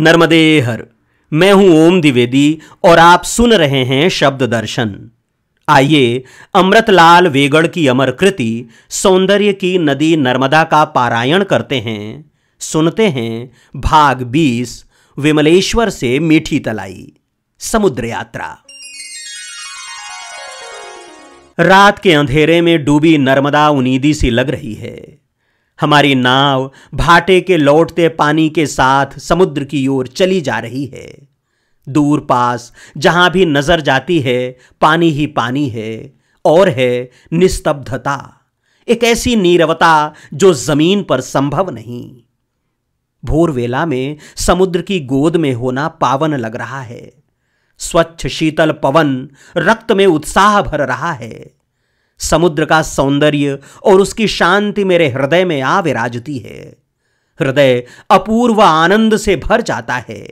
नर्मदे हर। मैं हूं ओम द्विवेदी और आप सुन रहे हैं शब्द दर्शन। आइए अमृतलाल वेगड़ की अमर कृति सौंदर्य की नदी नर्मदा का पारायण करते हैं। सुनते हैं भाग 20 विमलेश्वर से मीठी तलाई समुद्र यात्रा। रात के अंधेरे में डूबी नर्मदा उनीदी सी लग रही है। हमारी नाव भाटे के लौटते पानी के साथ समुद्र की ओर चली जा रही है। दूर पास जहां भी नजर जाती है पानी ही पानी है और है निस्तब्धता, एक ऐसी नीरवता जो जमीन पर संभव नहीं। भोर वेला में समुद्र की गोद में होना पावन लग रहा है। स्वच्छ शीतल पवन रक्त में उत्साह भर रहा है। समुद्र का सौंदर्य और उसकी शांति मेरे हृदय में आ विराजती है। हृदय अपूर्व आनंद से भर जाता है।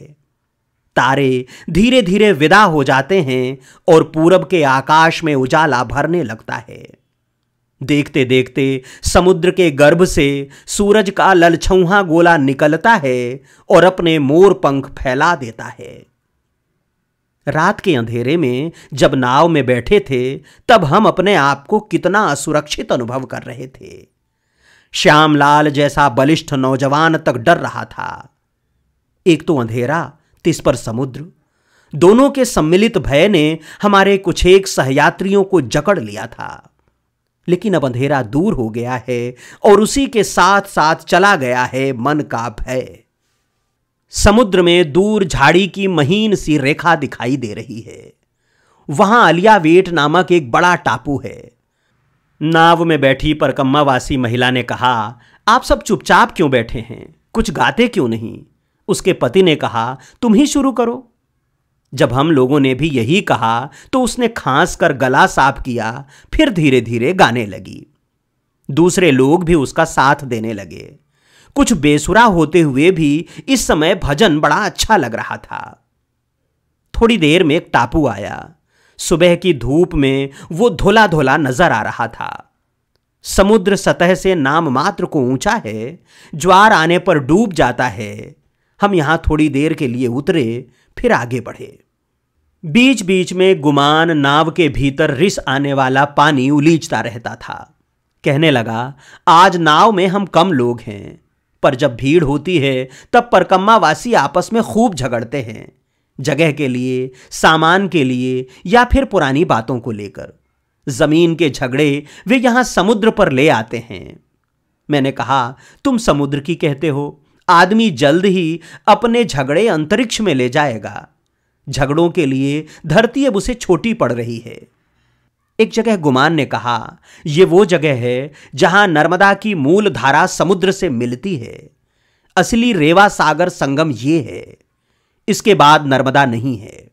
तारे धीरे धीरे विदा हो जाते हैं और पूरब के आकाश में उजाला भरने लगता है। देखते देखते समुद्र के गर्भ से सूरज का ललछौहा गोला निकलता है और अपने मोर पंख फैला देता है। रात के अंधेरे में जब नाव में बैठे थे तब हम अपने आप को कितना असुरक्षित अनुभव कर रहे थे। श्यामलाल जैसा बलिष्ठ नौजवान तक डर रहा था। एक तो अंधेरा, तिस पर समुद्र। दोनों के सम्मिलित भय ने हमारे कुछ एक सहयात्रियों को जकड़ लिया था। लेकिन अब अंधेरा दूर हो गया है और उसी के साथ साथ चला गया है मन का भय। समुद्र में दूर झाड़ी की महीन सी रेखा दिखाई दे रही है। वहां अलियावेट नामक एक बड़ा टापू है। नाव में बैठी परकम्मावासी महिला ने कहा, आप सब चुपचाप क्यों बैठे हैं, कुछ गाते क्यों नहीं? उसके पति ने कहा, तुम ही शुरू करो। जब हम लोगों ने भी यही कहा तो उसने खांस कर गला साफ किया, फिर धीरे धीरे गाने लगी। दूसरे लोग भी उसका साथ देने लगे। कुछ बेसुरा होते हुए भी इस समय भजन बड़ा अच्छा लग रहा था। थोड़ी देर में एक टापू आया। सुबह की धूप में वो धुला धुला नजर आ रहा था। समुद्र सतह से नाम मात्र को ऊंचा है, ज्वार आने पर डूब जाता है। हम यहां थोड़ी देर के लिए उतरे, फिर आगे बढ़े। बीच बीच में गुमान नाव के भीतर रिस आने वाला पानी उलीचता रहता था। कहने लगा, आज नाव में हम कम लोग हैं, पर जब भीड़ होती है तब परकम्मावासी आपस में खूब झगड़ते हैं, जगह के लिए, सामान के लिए या फिर पुरानी बातों को लेकर। जमीन के झगड़े वे यहां समुद्र पर ले आते हैं। मैंने कहा, तुम समुद्र की कहते हो, आदमी जल्द ही अपने झगड़े अंतरिक्ष में ले जाएगा। झगड़ों के लिए धरती अब उसे छोटी पड़ रही है। एक जगह गुमान ने कहा, यह वो जगह है जहां नर्मदा की मूल धारा समुद्र से मिलती है। असली रेवा सागर संगम ये है, इसके बाद नर्मदा नहीं है।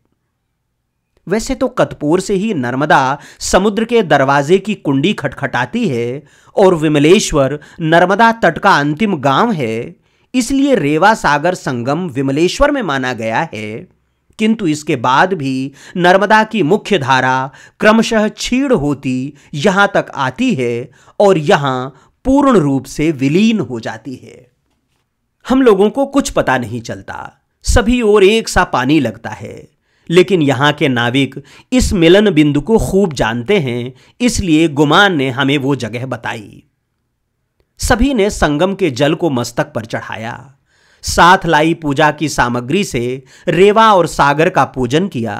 वैसे तो कतपुर से ही नर्मदा समुद्र के दरवाजे की कुंडी खटखटाती है और विमलेश्वर नर्मदा तट का अंतिम गांव है, इसलिए रेवा सागर संगम विमलेश्वर में माना गया है। किंतु इसके बाद भी नर्मदा की मुख्य धारा क्रमशः क्षीण होती यहां तक आती है और यहां पूर्ण रूप से विलीन हो जाती है। हम लोगों को कुछ पता नहीं चलता, सभी ओर एक सा पानी लगता है। लेकिन यहां के नाविक इस मिलन बिंदु को खूब जानते हैं, इसलिए गुमान ने हमें वो जगह बताई। सभी ने संगम के जल को मस्तक पर चढ़ाया। साथ लाई पूजा की सामग्री से रेवा और सागर का पूजन किया।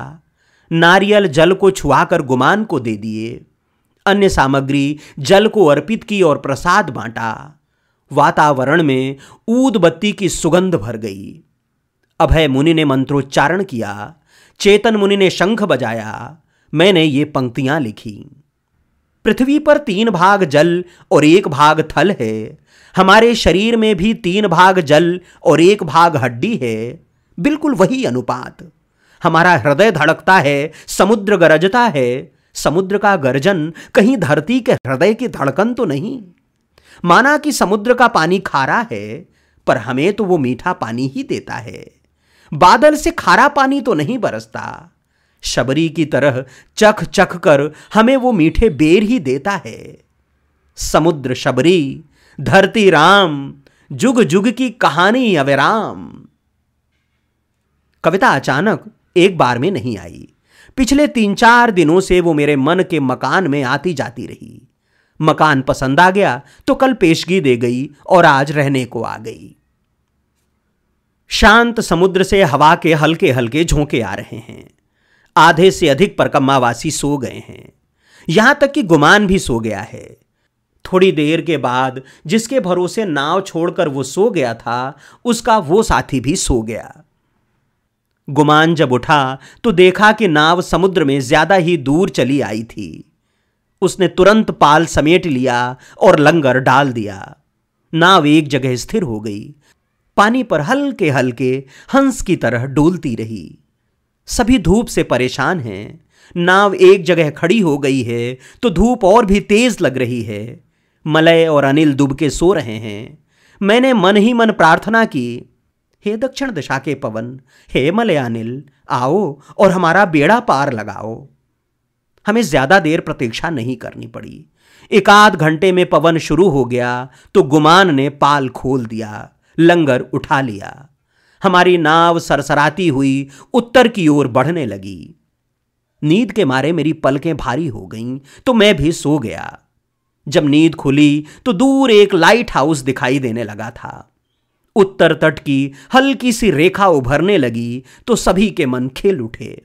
नारियल जल को छुआकर गुमान को दे दिए। अन्य सामग्री जल को अर्पित की और प्रसाद बांटा। वातावरण में ऊद बत्ती की सुगंध भर गई। अभय मुनि ने मंत्रोच्चारण किया। चेतन मुनि ने शंख बजाया। मैंने ये पंक्तियां लिखी। पृथ्वी पर 3 भाग जल और 1 भाग थल है। हमारे शरीर में भी 3 भाग जल और 1 भाग हड्डी है, बिल्कुल वही अनुपात। हमारा हृदय धड़कता है, समुद्र गरजता है। समुद्र का गर्जन कहीं धरती के हृदय की धड़कन तो नहीं। माना कि समुद्र का पानी खारा है, पर हमें तो वो मीठा पानी ही देता है। बादल से खारा पानी तो नहीं बरसता। शबरी की तरह चख चख कर हमें वो मीठे बेर ही देता है। समुद्र शबरी, धरती राम, जुग जुग की कहानी अविराम। कविता अचानक एक बार में नहीं आई। पिछले 3-4 दिनों से वो मेरे मन के मकान में आती जाती रही। मकान पसंद आ गया तो कल पेशगी दे गई और आज रहने को आ गई। शांत समुद्र से हवा के हल्के हल्के झोंके आ रहे हैं। आधे से अधिक परकम्मावासी सो गए हैं। यहां तक कि गुमान भी सो गया है। थोड़ी देर के बाद जिसके भरोसे नाव छोड़कर वो सो गया था, उसका वो साथी भी सो गया। गुमान जब उठा तो देखा कि नाव समुद्र में ज्यादा ही दूर चली आई थी। उसने तुरंत पाल समेट लिया और लंगर डाल दिया। नाव एक जगह स्थिर हो गई। पानी पर हल्के हल्के हंस की तरह डोलती रही। सभी धूप से परेशान हैं। नाव एक जगह खड़ी हो गई है तो धूप और भी तेज लग रही है। मलय और अनिल दुबके सो रहे हैं। मैंने मन ही मन प्रार्थना की, हे दक्षिण दिशा के पवन, हे मलयानिल, आओ और हमारा बेड़ा पार लगाओ। हमें ज्यादा देर प्रतीक्षा नहीं करनी पड़ी। 1-आध घंटे में पवन शुरू हो गया तो गुमान ने पाल खोल दिया, लंगर उठा लिया। हमारी नाव सरसराती हुई उत्तर की ओर बढ़ने लगी। नींद के मारे मेरी पलकें भारी हो गईं तो मैं भी सो गया। जब नींद खुली तो दूर एक लाइट हाउस दिखाई देने लगा था। उत्तर तट की हल्की सी रेखा उभरने लगी तो सभी के मन खेल उठे।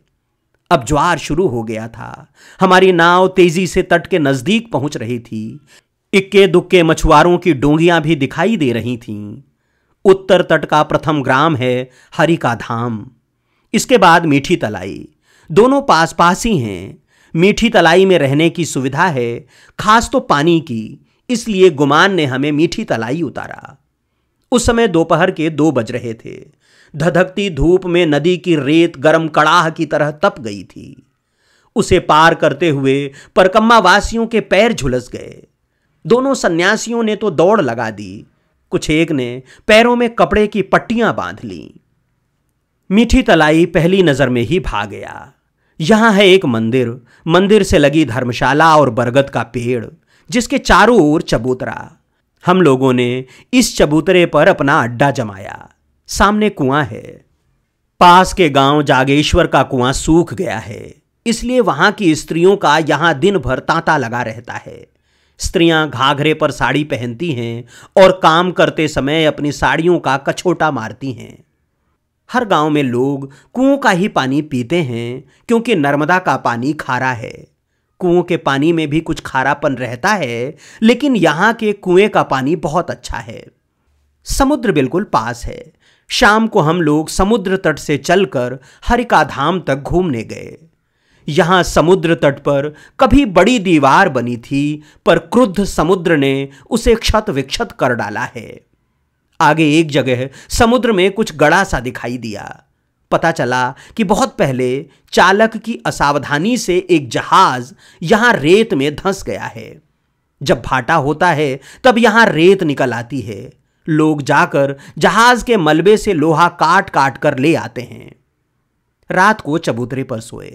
अब ज्वार शुरू हो गया था। हमारी नाव तेजी से तट के नजदीक पहुंच रही थी। इक्के दुक्के मछुआरों की डोंगियां भी दिखाई दे रही थीं। उत्तर तट का प्रथम ग्राम है हरिका धाम। इसके बाद मीठी तलाई। दोनों पास पास ही हैं। मीठी तलाई में रहने की सुविधा है, खास तो पानी की, इसलिए गुमान ने हमें मीठी तलाई उतारा। उस समय दोपहर के 2 बज रहे थे। धधकती धूप में नदी की रेत गरम कड़ाह की तरह तप गई थी। उसे पार करते हुए परकम्मा वासियों के पैर झुलस गए। दोनों सन्यासियों ने तो दौड़ लगा दी। कुछ एक ने पैरों में कपड़े की पट्टियां बांध ली। मीठी तलाई पहली नजर में ही भा गया। यहां है एक मंदिर, मंदिर से लगी धर्मशाला और बरगद का पेड़, जिसके चारों ओर चबूतरा। हम लोगों ने इस चबूतरे पर अपना अड्डा जमाया। सामने कुआं है। पास के गांव जागेश्वर का कुआं सूख गया है, इसलिए वहां की स्त्रियों का यहां दिन भर तांता लगा रहता है। स्त्रियां घाघरे पर साड़ी पहनती हैं और काम करते समय अपनी साड़ियों का कछोटा मारती हैं। हर गांव में लोग कुओं का ही पानी पीते हैं, क्योंकि नर्मदा का पानी खारा है। कुओं के पानी में भी कुछ खारापन रहता है, लेकिन यहां के कुएं का पानी बहुत अच्छा है। समुद्र बिल्कुल पास है। शाम को हम लोग समुद्र तट से चलकर हरिका धाम तक घूमने गए। यहां समुद्र तट पर कभी बड़ी दीवार बनी थी, पर क्रुद्ध समुद्र ने उसे क्षत विक्षत कर डाला है। आगे एक जगह समुद्र में कुछ गड़ा सा दिखाई दिया। पता चला कि बहुत पहले चालक की असावधानी से एक जहाज यहां रेत में धंस गया है। जब भाटा होता है तब यहां रेत निकल आती है। लोग जाकर जहाज के मलबे से लोहा काट काट कर ले आते हैं। रात को चबूतरे पर सोए।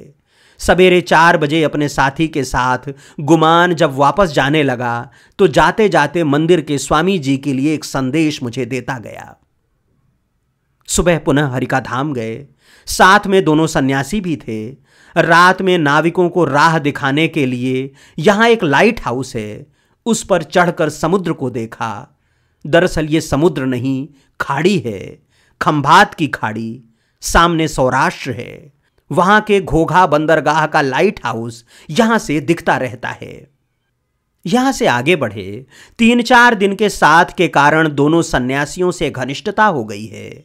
सवेरे 4 बजे अपने साथी के साथ गुमान जब वापस जाने लगा तो जाते जाते मंदिर के स्वामी जी के लिए एक संदेश मुझे देता गया। सुबह पुनः हरिका धाम गए। साथ में दोनों सन्यासी भी थे। रात में नाविकों को राह दिखाने के लिए यहां एक लाइट हाउस है, उस पर चढ़कर समुद्र को देखा। दरअसल ये समुद्र नहीं, खाड़ी है, खंभात की खाड़ी। सामने सौराष्ट्र है। वहां के घोघा बंदरगाह का लाइट हाउस यहां से दिखता रहता है। यहां से आगे बढ़े। 3-4 दिन के साथ के कारण दोनों सन्यासियों से घनिष्ठता हो गई है।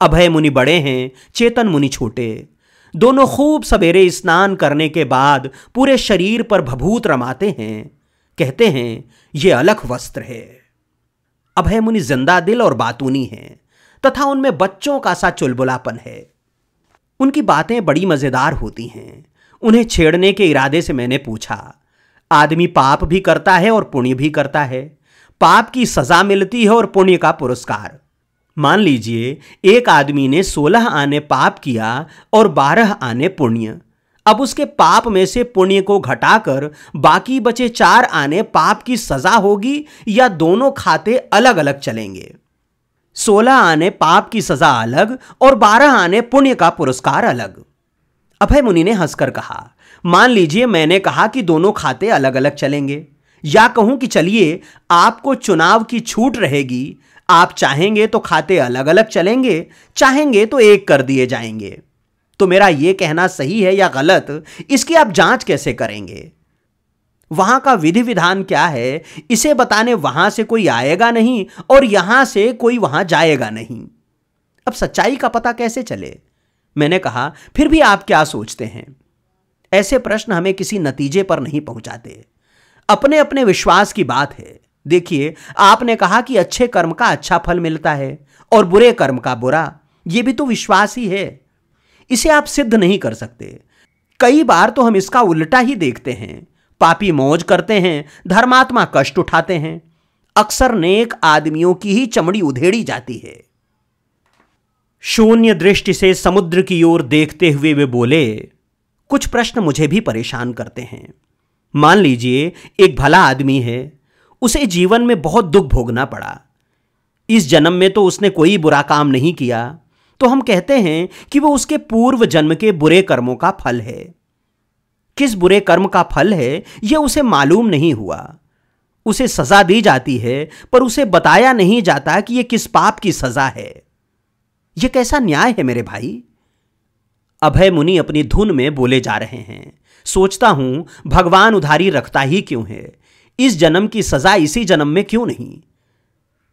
अभय मुनि बड़े हैं, चेतन मुनि छोटे। दोनों खूब सवेरे स्नान करने के बाद पूरे शरीर पर भभूत रमाते हैं। कहते हैं ये अलख वस्त्र है। अभय मुनि जिंदा दिल और बातूनी हैं, तथा उनमें बच्चों का सा चुलबुलापन है। उनकी बातें बड़ी मजेदार होती हैं। उन्हें छेड़ने के इरादे से मैंने पूछा, आदमी पाप भी करता है और पुण्य भी करता है। पाप की सजा मिलती है और पुण्य का पुरस्कार। मान लीजिए एक आदमी ने 16 आने पाप किया और 12 आने पुण्य। अब उसके पाप में से पुण्य को घटाकर बाकी बचे 4 आने पाप की सजा होगी, या दोनों खाते अलग अलग चलेंगे? 16 आने पाप की सजा अलग और 12 आने पुण्य का पुरस्कार अलग। अभय मुनि ने हंसकर कहा, मान लीजिए मैंने कहा कि दोनों खाते अलग अलग चलेंगे, या कहूं कि चलिए आपको चुनाव की छूट रहेगी, आप चाहेंगे तो खाते अलग अलग चलेंगे, चाहेंगे तो एक कर दिए जाएंगे। तो मेरा यह कहना सही है या गलत, इसकी आप जांच कैसे करेंगे? वहां का विधि विधान क्या है, इसे बताने वहां से कोई आएगा नहीं और यहां से कोई वहां जाएगा नहीं। अब सच्चाई का पता कैसे चले? मैंने कहा, फिर भी आप क्या सोचते हैं? ऐसे प्रश्न हमें किसी नतीजे पर नहीं पहुंचाते। अपने अपने विश्वास की बात है। देखिए, आपने कहा कि अच्छे कर्म का अच्छा फल मिलता है और बुरे कर्म का बुरा, यह भी तो विश्वास ही है। इसे आप सिद्ध नहीं कर सकते। कई बार तो हम इसका उल्टा ही देखते हैं। पापी मौज करते हैं, धर्मात्मा कष्ट उठाते हैं। अक्सर नेक आदमियों की ही चमड़ी उधेड़ी जाती है। शून्य दृष्टि से समुद्र की ओर देखते हुए वे बोले, कुछ प्रश्न मुझे भी परेशान करते हैं। मान लीजिए एक भला आदमी है, उसे जीवन में बहुत दुख भोगना पड़ा। इस जन्म में तो उसने कोई बुरा काम नहीं किया, तो हम कहते हैं कि वो उसके पूर्व जन्म के बुरे कर्मों का फल है। किस बुरे कर्म का फल है यह उसे मालूम नहीं हुआ। उसे सजा दी जाती है, पर उसे बताया नहीं जाता कि यह किस पाप की सजा है। यह कैसा न्याय है मेरे भाई? अभय मुनि अपनी धुन में बोले जा रहे हैं। सोचता हूं, भगवान उधारी रखता ही क्यों है? इस जन्म की सजा इसी जन्म में क्यों नहीं?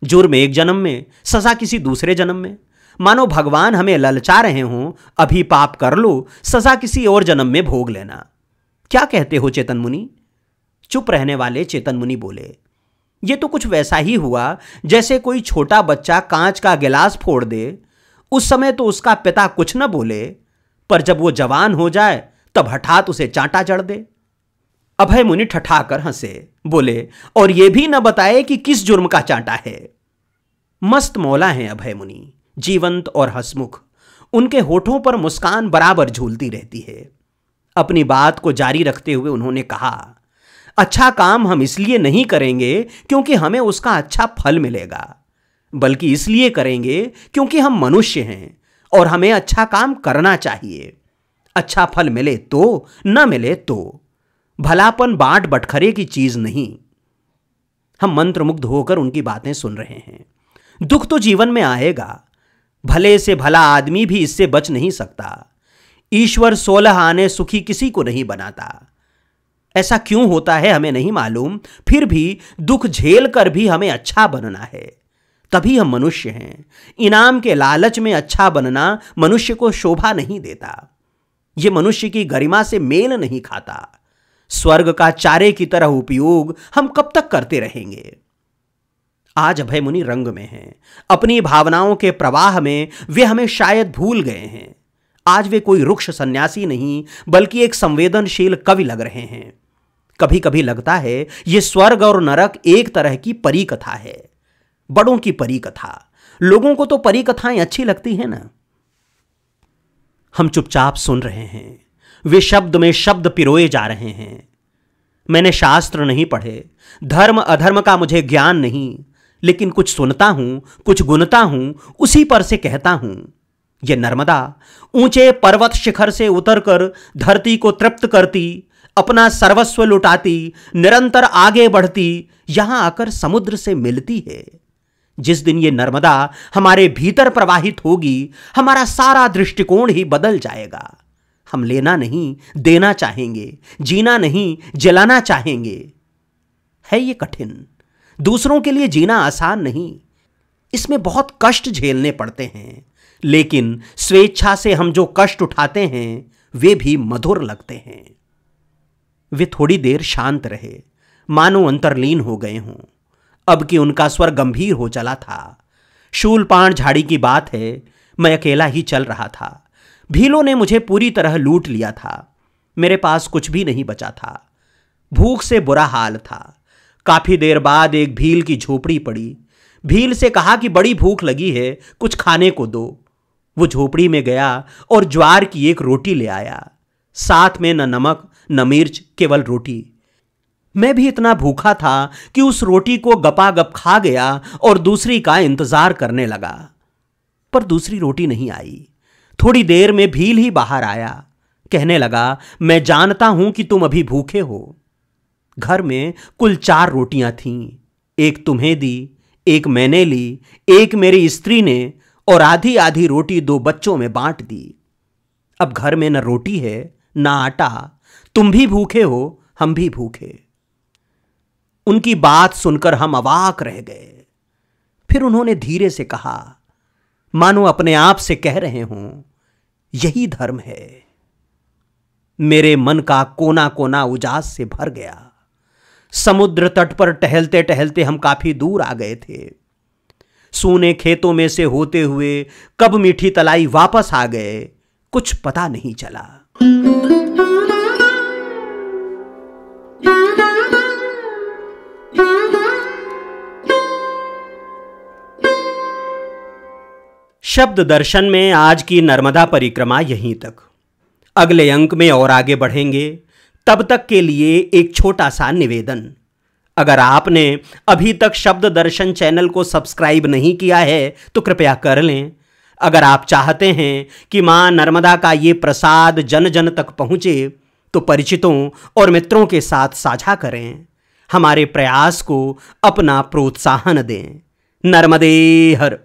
जुर्म एक जन्म में, सजा किसी दूसरे जन्म में। मानो भगवान हमें ललचा रहे हों, अभी पाप कर लो, सजा किसी और जन्म में भोग लेना। क्या कहते हो चेतन मुनि? चुप रहने वाले चेतन मुनि बोले, यह तो कुछ वैसा ही हुआ जैसे कोई छोटा बच्चा कांच का गिलास फोड़ दे। उस समय तो उसका पिता कुछ न बोले, पर जब वो जवान हो जाए तब हठात उसे चांटा जड़ दे। अभय मुनि ठठाकर हंसे, बोले, और यह भी न बताए कि किस जुर्म का चांटा है। मस्त मौला हैं अभय मुनि, जीवंत और हंसमुख। उनके होठों पर मुस्कान बराबर झूलती रहती है। अपनी बात को जारी रखते हुए उन्होंने कहा, अच्छा काम हम इसलिए नहीं करेंगे क्योंकि हमें उसका अच्छा फल मिलेगा, बल्कि इसलिए करेंगे क्योंकि हम मनुष्य हैं और हमें अच्छा काम करना चाहिए। अच्छा फल मिले तो, न मिले तो। भलापन बांट बटखरे की चीज नहीं। हम मंत्रमुग्ध होकर उनकी बातें सुन रहे हैं। दुख तो जीवन में आएगा, भले से भला आदमी भी इससे बच नहीं सकता। ईश्वर 16 आने सुखी किसी को नहीं बनाता। ऐसा क्यों होता है हमें नहीं मालूम, फिर भी दुख झेल कर भी हमें अच्छा बनना है, तभी हम मनुष्य हैं। इनाम के लालच में अच्छा बनना मनुष्य को शोभा नहीं देता। यह मनुष्य की गरिमा से मेल नहीं खाता। स्वर्ग का चारे की तरह उपयोग हम कब तक करते रहेंगे? आज अभय मुनि रंग में हैं। अपनी भावनाओं के प्रवाह में वे हमें शायद भूल गए हैं। आज वे कोई रुक्ष सन्यासी नहीं, बल्कि एक संवेदनशील कवि लग रहे हैं। कभी कभी लगता है यह स्वर्ग और नरक एक तरह की परी कथा है, बड़ों की परी कथा। लोगों को तो परी कथाएं अच्छी लगती हैं ना। हम चुपचाप सुन रहे हैं। वे शब्द में शब्द पिरोए जा रहे हैं। मैंने शास्त्र नहीं पढ़े, धर्म अधर्म का मुझे ज्ञान नहीं, लेकिन कुछ सुनता हूं, कुछ गुनता हूं, उसी पर से कहता हूं। यह नर्मदा ऊंचे पर्वत शिखर से उतरकर धरती को तृप्त करती, अपना सर्वस्व लुटाती, निरंतर आगे बढ़ती, यहां आकर समुद्र से मिलती है। जिस दिन यह नर्मदा हमारे भीतर प्रवाहित होगी, हमारा सारा दृष्टिकोण ही बदल जाएगा। हम लेना नहीं देना चाहेंगे, जीना नहीं जलाना चाहेंगे। है ये कठिन। दूसरों के लिए जीना आसान नहीं, इसमें बहुत कष्ट झेलने पड़ते हैं, लेकिन स्वेच्छा से हम जो कष्ट उठाते हैं वे भी मधुर लगते हैं। वे थोड़ी देर शांत रहे, मानो अंतर्लीन हो गए हों। अब कि उनका स्वर गंभीर हो चला था। शूलपाण झाड़ी की बात है, मैं अकेला ही चल रहा था। भीलों ने मुझे पूरी तरह लूट लिया था। मेरे पास कुछ भी नहीं बचा था। भूख से बुरा हाल था। काफी देर बाद एक भील की झोपड़ी पड़ी। भील से कहा कि बड़ी भूख लगी है, कुछ खाने को दो। वो झोपड़ी में गया और ज्वार की एक रोटी ले आया। साथ में न नमक न मिर्च, केवल रोटी। मैं भी इतना भूखा था कि उस रोटी को गपागप खा गया और दूसरी का इंतजार करने लगा, पर दूसरी रोटी नहीं आई। थोड़ी देर में भील ही बाहर आया, कहने लगा, मैं जानता हूं कि तुम अभी भूखे हो। घर में कुल 4 रोटियां थीं, एक तुम्हें दी, एक मैंने ली, एक मेरी स्त्री ने, और आधी आधी रोटी 2 बच्चों में बांट दी। अब घर में न रोटी है न आटा, तुम भी भूखे हो, हम भी भूखे। उनकी बात सुनकर हम अवाक रह गए। फिर उन्होंने धीरे से कहा, मानो अपने आप से कह रहे हों, यही धर्म है। मेरे मन का कोना कोना उजास से भर गया। समुद्र तट पर टहलते टहलते हम काफी दूर आ गए थे। सूने खेतों में से होते हुए कब मीठी तलाई वापस आ गए, कुछ पता नहीं चला। शब्द दर्शन में आज की नर्मदा परिक्रमा यहीं तक। अगले अंक में और आगे बढ़ेंगे। तब तक के लिए एक छोटा सा निवेदन, अगर आपने अभी तक शब्द दर्शन चैनल को सब्सक्राइब नहीं किया है तो कृपया कर लें। अगर आप चाहते हैं कि मां नर्मदा का ये प्रसाद जन जन तक पहुंचे तो परिचितों और मित्रों के साथ साझा करें। हमारे प्रयास को अपना प्रोत्साहन दें। नर्मदे हर।